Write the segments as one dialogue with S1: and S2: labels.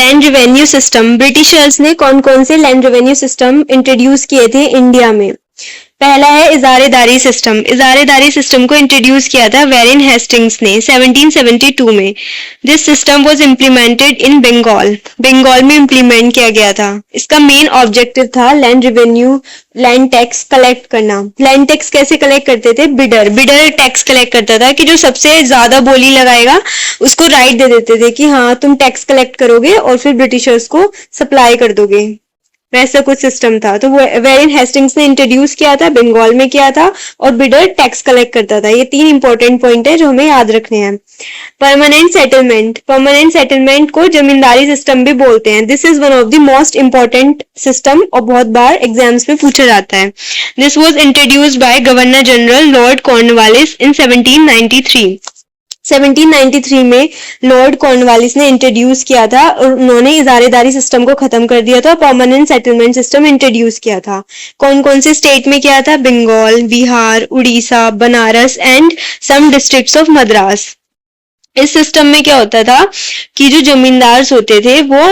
S1: Land revenue system, Britishers ने कौन कौन से लैंड रेवेन्यू सिस्टम इंट्रोड्यूस किए थे इंडिया में? पहला है इजारेदारी सिस्टम। इजारेदारी सिस्टम को इंट्रोड्यूस किया था वेरिन हेस्टिंग्स ने 1772 में। This system was implemented in Bengal, Bengal में इम्प्लीमेंट किया गया था। इसका मेन ऑब्जेक्टिव था land revenue, land tax collect करना। लैंड टैक्स कैसे कलेक्ट करते थे? बिडर बिडर टैक्स कलेक्ट करता था कि जो सबसे ज्यादा बोली लगाएगा उसको राइट दे देते थे कि हाँ तुम टैक्स कलेक्ट करोगे और फिर ब्रिटिशर्स को सप्लाई कर दोगे। वैसा कुछ सिस्टम था। तो वो वेरिन हेस्टिंग्स ने इंट्रोड्यूस किया था, बंगाल में किया था, और बिडर टैक्स कलेक्ट करता था। ये 3 इंपॉर्टेंट पॉइंट है जो हमें याद रखने हैं। परमानेंट सेटलमेंट, परमानेंट सेटलमेंट को जमींदारी सिस्टम भी बोलते हैं। This is one of the most important system और बहुत बार एग्जाम्स में पूछा जाता है। This was introduced by governor general Lord Cornwallis in 1793। 1793 में लॉर्ड कॉर्नवालिस ने इंट्रोड्यूस किया था और उन्होंने इजारेदारी सिस्टम को खत्म कर दिया था, परमानेंट सेटलमेंट सिस्टम इंट्रोड्यूस किया था। कौन कौन से स्टेट में किया था? Bengal, Bihar, Orissa, Banaras and some districts of Madras. इस सिस्टम में क्या होता था कि जो जमींदार होते थे वो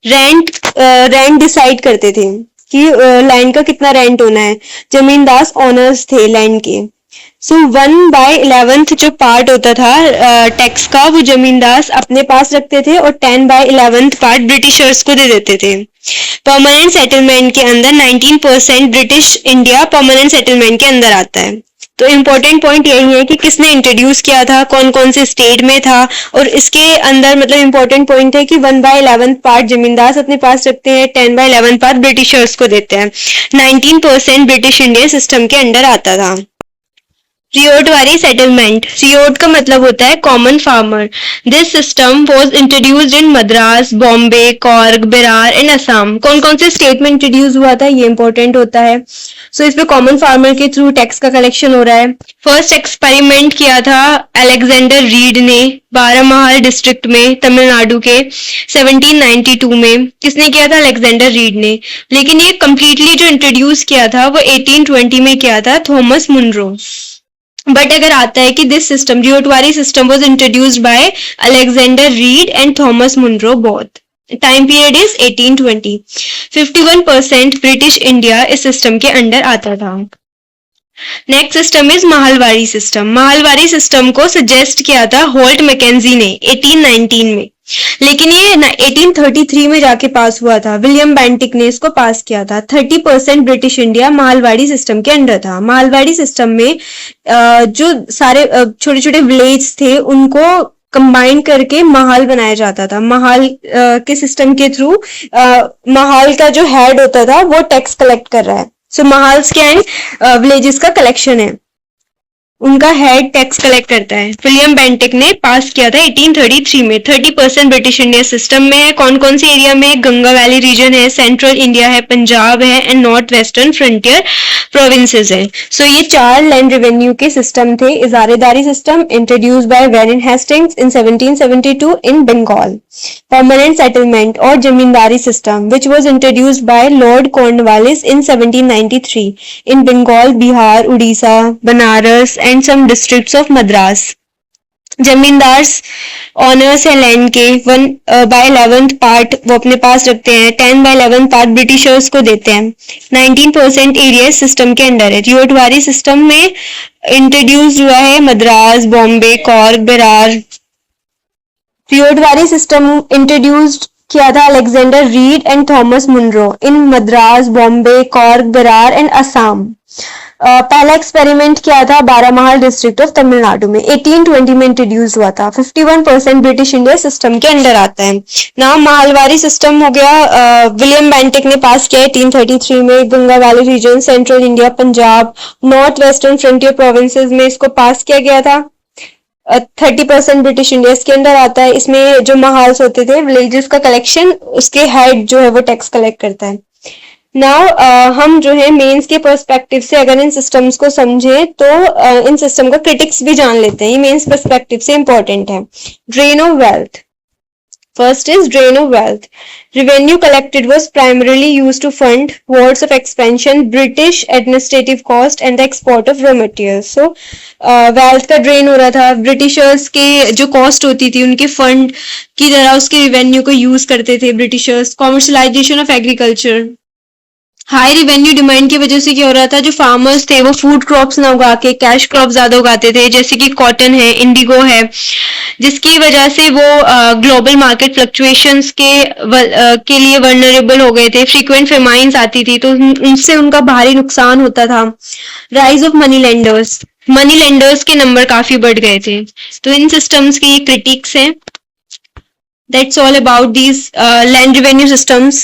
S1: रेंट डिसाइड करते थे कि लैंड का कितना रेंट होना है। जमींदार ओनर्स थे लैंड के। सो 1/11 जो पार्ट होता था टैक्स का वो जमींदार अपने पास रखते थे और 10/11 पार्ट ब्रिटिशर्स को दे देते थे। परमानेंट सेटलमेंट के अंदर 19% ब्रिटिश इंडिया परमानेंट सेटलमेंट के अंदर आता है। तो इम्पोर्टेंट पॉइंट यही है कि किसने इंट्रोड्यूस किया था, कौन कौन से स्टेट में था, और इसके अंदर मतलब इम्पोर्टेंट पॉइंट है कि 1/11 पार्ट जमींदार अपने पास रखते हैं, 10/11 पार्ट ब्रिटिशर्स को देते हैं। 19% ब्रिटिश इंडिया सिस्टम के अंडर आता था। रियोटवारी सेटलमेंट, रियोट का मतलब होता है common farmer. This system was introduced in Madras, Bombay, Coorg, Berar and Assam. कौन कौन से स्टेट में इंट्रोड्यूस हुआ था ये इंपॉर्टेंट होता है। सो इसमें कॉमन फार्मर के थ्रू टैक्स का कलेक्शन हो रहा है। फर्स्ट एक्सपेरिमेंट किया था अलेक्जेंडर रीड ने बारामहल डिस्ट्रिक्ट में तमिलनाडु के 1792 में। किसने किया था? अलेक्जेंडर रीड ने। लेकिन ये कंप्लीटली जो इंट्रोड्यूस किया था वो 1820 में किया था थॉमस मुनरो। बट अगर आता है कि this system Ryotwari system was introduced by Alexander read and Thomas Munro both. Time period is 1820। 51% British India इस सिस्टम के अंडर आता था। Next system is Mahalwari system. Mahalwari system को सजेस्ट किया था होल्ट मैकेंजी ने 1819 में, लेकिन ये 1833 में जाके पास हुआ था। विलियम बेंटिक ने इसको पास किया था। 30% ब्रिटिश इंडिया माहलवाड़ी सिस्टम के अंडर था। माहलवाड़ी सिस्टम में जो सारे छोटे छोटे विलेज थे उनको कंबाइन करके महाल बनाया जाता था। महाल के सिस्टम के थ्रू महाल का जो हेड होता था वो टैक्स कलेक्ट कर रहा है। सो महाल्स क्या है? विलेजेस का कलेक्शन है, उनका हेड टैक्स कलेक्ट करता है। विलियम बेंटिक ने पास किया था 1833 में। 30% ब्रिटिश इंडिया सिस्टम में है। कौन कौन से एरिया में? गंगा वैली रीजन है, सेंट्रल इंडिया है, पंजाब है and north western frontier provinces है। सो ये 4 लैंड रेवेन्यू के सिस्टम थे। Izaredari system introduced by Warren Hastings in 1772 in Bengal. Permanent settlement और Zamindari system which was introduced by Lord Cornwallis in 1793 in Bengal, Bihar, Orissa, Banaras and some districts of Madras. Zamindar owners है land के 1/11 part वो अपने पास रखते हैं, 10/11 पार्ट ब्रिटिशर्स को देते हैं। 19% एरिया सिस्टम के अंडर है। रियोटवारी सिस्टम में इंट्रोड्यूस हुआ है मद्रास, बॉम्बे, कॉर्ग, बिरार। रियोटवारी सिस्टम इंट्रोड्यूस्ड किया था Alexander read and Thomas Munro in Madras, Bombay, Coorg, Berar and Assam. पहला एक्सपेरिमेंट किया था बारामहल डिस्ट्रिक्ट ऑफ तमिलनाडु में। 1820 में इंट्रोड्यूस हुआ था। 51% ब्रिटिश इंडिया सिस्टम के अंडर आता है। नाम माहलवारी सिस्टम हो गया, विलियम बेंटिक ने पास किया 1833 में। Ganga valley region, central India, Punjab, north western frontier provinces में इसको पास किया गया था। 30% ब्रिटिश इंडिया के अंदर आता है। इसमें जो महाल्स होते थे, विलेजेस का कलेक्शन, उसके हेड जो है वो टैक्स कलेक्ट करता है। नाउ हम जो है मेंस के पर्सपेक्टिव से अगर इन सिस्टम्स को समझे तो इन सिस्टम का क्रिटिक्स भी जान लेते हैं। ये मेंस पर्सपेक्टिव से इंपॉर्टेंट है। Drain of wealth, First is drain of wealth. Revenue collected was primarily used to fund wars of expansion, British administrative cost and the export of raw materials. So wealth का drain हो रहा था, Britishers के जो cost होती थी उनके fund की तरह उसके रेवेन्यू को यूज करते थे Britishers. Commercialisation of agriculture. High revenue demand की वजह से क्या हो रहा था, जो फार्मर्स थे वो फूड क्रॉप्स ना उगा के कैश क्रॉप ज्यादा उगाते थे, जैसे कि कॉटन है, इंडिगो है, जिसकी वजह से वो ग्लोबल मार्केट फ्लक्चुएशंस के लिए वर्नरेबल हो गए थे. फ्रीक्वेंट फेमाइंस आती थी तो उनसे उनका भारी नुकसान होता था. राइज ऑफ मनी लेंडर्स के नंबर काफी बढ़ गए थे. तो इन सिस्टम्स के ये क्रिटिक्स हैं. That's all about these land revenue systems.